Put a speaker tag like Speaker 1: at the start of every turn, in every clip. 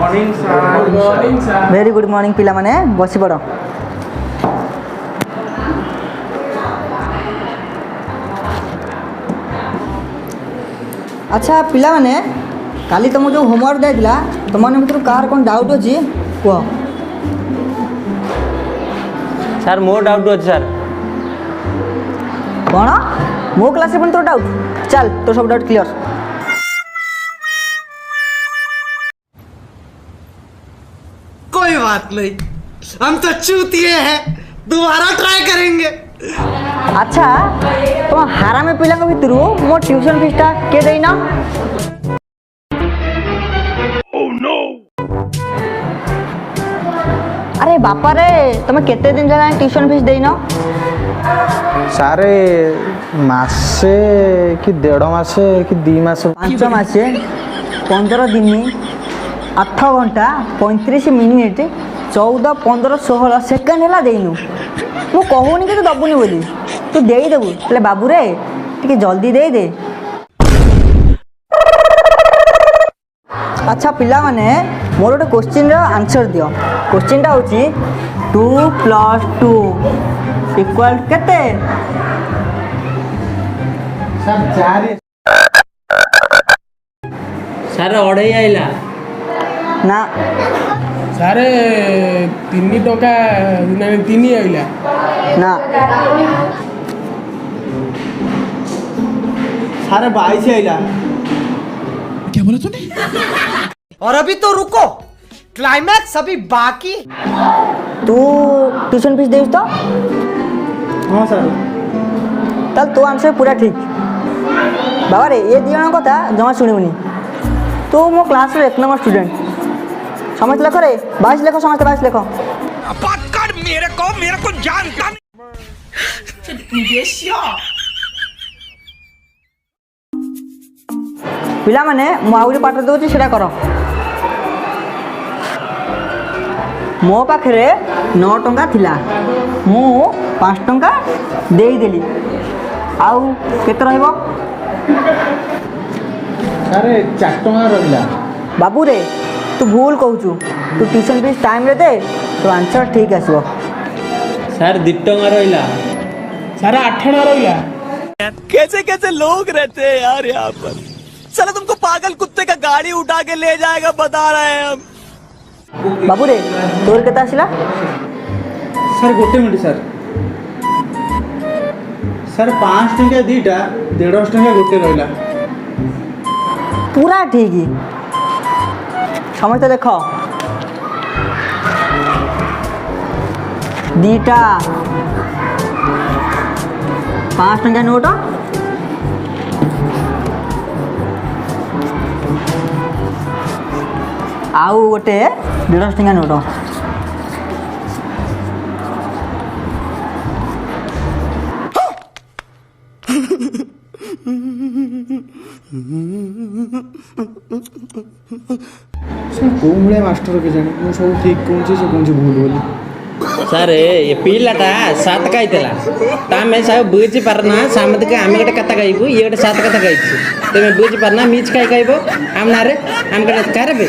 Speaker 1: Morning sir. Good morning sir.
Speaker 2: Very good morning पिला माने बसी पड़। अच्छा पिला माने काली तुम जो होमवर्क देला तुम मन भीतर कार कौन डाउट अच्छी कह।
Speaker 1: सर मोर डाउट अच्छे सर।
Speaker 2: कौन मो क्लास में तोर डाउट चल तो सब डाउट क्लियर।
Speaker 3: कोई बात नहीं, हम तो चूतिए हैं, दोबारा ट्राई करेंगे।
Speaker 2: अच्छा तुम हारा में पिला भीतर मो ट्यूशन फीसटा के देना। अरे बापा रे तुम केते दिन जगह ट्यूशन फीस देना।
Speaker 4: सारे मासे कि 1.5 मासे कि 2 मासे
Speaker 2: 5 मासे 15 दिन 8 घंटा 35 मिनिट 14 15 16 सेकेंड है देनु मु कहूनी कि तू दबुनी बोली तू देदेबू हेल्ले बाबू रे टिके जल्दी दे दे। अच्छा पिला माने मोर गोटे क्वेश्चन आंसर दियो। क्वेश्चन टा होची 2 + 2 इक्वल केते।
Speaker 4: सर 4
Speaker 1: सर अढ़ई आइला
Speaker 2: ना
Speaker 5: सारे 3 टका ना 3 आइला
Speaker 2: ना
Speaker 4: सारे 22 आइला।
Speaker 5: क्या बोला तूने?
Speaker 3: और अभी तो रुको, क्लाइमैक्स अभी बाकी।
Speaker 2: तू ट्यूशन फीस देस तो
Speaker 4: हाँ सर।
Speaker 2: तल तो आंसर पूरा ठीक बाबा रे ये दी जन कथा जमा शुणुनी। तू मो क्लास रे 1 नंबर स्टूडेंट समझ लेख रे 22 लेख समझ 22 लेख।
Speaker 3: मेरे को जानता नहीं।
Speaker 2: पिला माने मु आउरी पाठ दउची सेटा करो। मो पाखरे 9 टंका थिला मु 5 टंका देई देली आउ केते रहइबो।
Speaker 4: सारे 4 टका रहिला।
Speaker 2: बाबू रे तू भूल कहूचु तू ट्यूशन फीस टाइम रे दे तो आंसर ठीक आसबो।
Speaker 1: सर 2 टंका रहिला।
Speaker 5: सारा 8 टका रहिला।
Speaker 3: कैसे कैसे लोग रहते हैं यार यहाँ पर। चलो तुमको पागल कुत्ते का गाड़ी उठा के ले जाएगा, बता रहे हैं हम।
Speaker 2: बाबू रे तोर केते आसिला।
Speaker 4: सर गोटे मिनट सर। सर 5 टका दीटा 1.5 टका गोटे रहिला।
Speaker 2: पूरा ठीक ही समझ तो देख दीटा 5 टंका नोट आउ गोटे 1.5 टंका नोट।
Speaker 4: सर को भले मास्टर के जाने मु सब ठीक कहूँ से कौन भूल बोली।
Speaker 1: सर ये पिलाटा 7 खाइला तमें सब बुझी पारना सामत के आम गोटे कथा कहबू ये गोटे 7 कथा कही तुम बुझी पारना मिच खाई कहब आम ना आम गोटे कारबे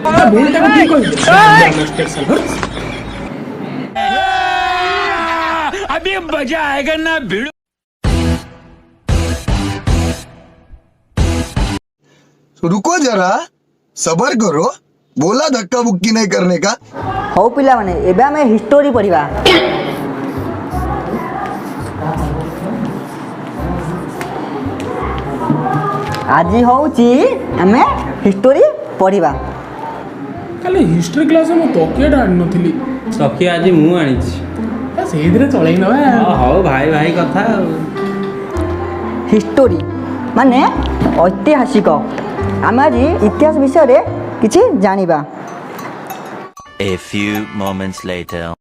Speaker 5: भूल टाका ठीक कहि।
Speaker 6: अभी मजा आएगा ना भिड़ो।
Speaker 7: रुको जरा सबर करो, बोला धक्का बुक्की नहीं करने का।
Speaker 2: हौ पिला माने एबे हमें हिस्टोरी पढ़िबा। आज होची हमें हिस्टोरी पढ़िबा।
Speaker 5: काले हिस्ट्री क्लास में तकिया आन नथिली
Speaker 1: सखी आज मु आनी
Speaker 5: सेइदरे चलै नबा।
Speaker 1: हौ भाई भाई कथा।
Speaker 2: हिस्टोरी माने ऐतिहासिक आम आज इतिहास विषय रे किछि जानिबा।
Speaker 8: A few moments later.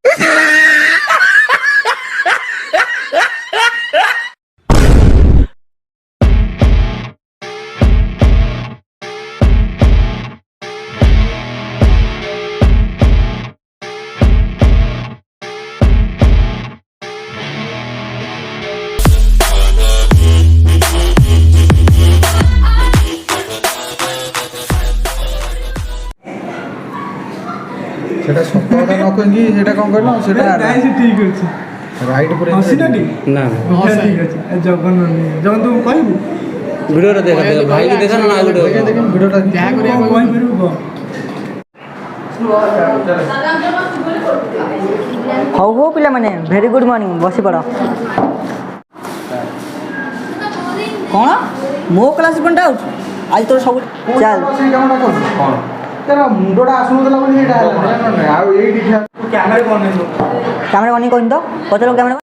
Speaker 4: कहीं सेटा कौन कहलो सेटा
Speaker 5: ନାଇଁ ସେ ଠିକ୍ ଅଛି
Speaker 4: राइट पर
Speaker 5: ହସିନାଟି
Speaker 1: ନା
Speaker 5: ହଁ ଠିକ୍ ଅଛି ଜଗନ ତୁ କହିବୁ
Speaker 1: ଭିଡ଼ିଓରେ ଦେଖା ଦେଖ ଭାଇକି ଦେଖା ନା ଆଉ ଗୋଟେ
Speaker 4: देखिए वीडियो टा
Speaker 5: ଯାହା କରିବାକୁ କହିପାରିବୁ କହ
Speaker 2: ହଉ ହଉ ପିଲାମାନେ ଭେରି ଗୁଡ୍ ମର୍ଣ୍ଣିଂ ବସି ପଡ଼ କ'ଣ ମୋ କ୍ଲାସ୍ କ'ଣ ଡାଉଟ୍ ଆଜି ତୋର ସବୁ ଚାଲ
Speaker 4: से कामटा कर कौन तेरा मुंडोटा आसुनला बोली सेटा आ एई दिखा
Speaker 5: କ୍ୟାମେରା ବନେଇବ
Speaker 2: କ୍ୟାମେରା ବନେଇ କହିନି ତ ପଚାର କ୍ୟାମେରା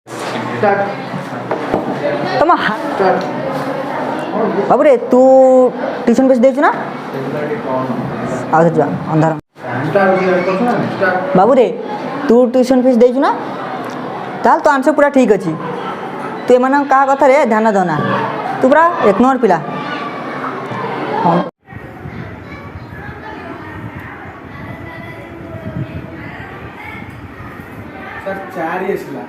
Speaker 2: ତମ ବାବୁରେ ତୁ ଟ୍ୟୁସନ୍ ଫିସ୍ ଦେଇଛୁ ନା ଆଉ ସେଠି ଯା ଅନ୍ଧାର ବାବୁରେ ତୁ ଟ୍ୟୁସନ୍ ଫିସ୍ ଦେଇଛୁ ନା ତାହେଲେ ତୋ ଆନ୍ସର୍ ପୁରା ଠିକ୍ ଅଛି ତୁ ଏମାନଙ୍କ କାହା କଥାରେ ଧ୍ୟାନ ଦେନା ତୁ ପୁରା 1 ନମ୍ବର ପିଲା ହଁ
Speaker 4: सर 4 आसला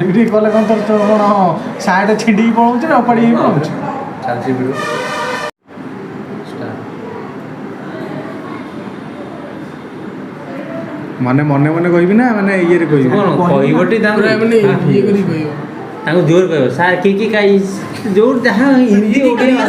Speaker 5: ଏଠି କଲେ କ'ଣ ତୋର କ'ଣ ସାର୍ଟ ଛିଣ୍ଡିକି ପଳଉଛି ନା ଅପାଡ଼ି ହେଇକି ପଳଉଛି
Speaker 4: ଚାଲିଛି ଭିଡ଼ିଓ ମାନେ ମନେ ମନେ କହିବି ନା ମାନେ ଇଏରେ କହିବି
Speaker 1: କ'ଣ କହିବଟି ତାଙ୍କୁ
Speaker 5: ପୁରା ମାନେ ଇଏ କରି କହିବ
Speaker 1: ତାଙ୍କୁ ଜୋର କହିବ ସାର୍ କି କାଇ ଯୋଉ ଯାହା ହିନ୍ଦୀ ଓଡ଼ିଆ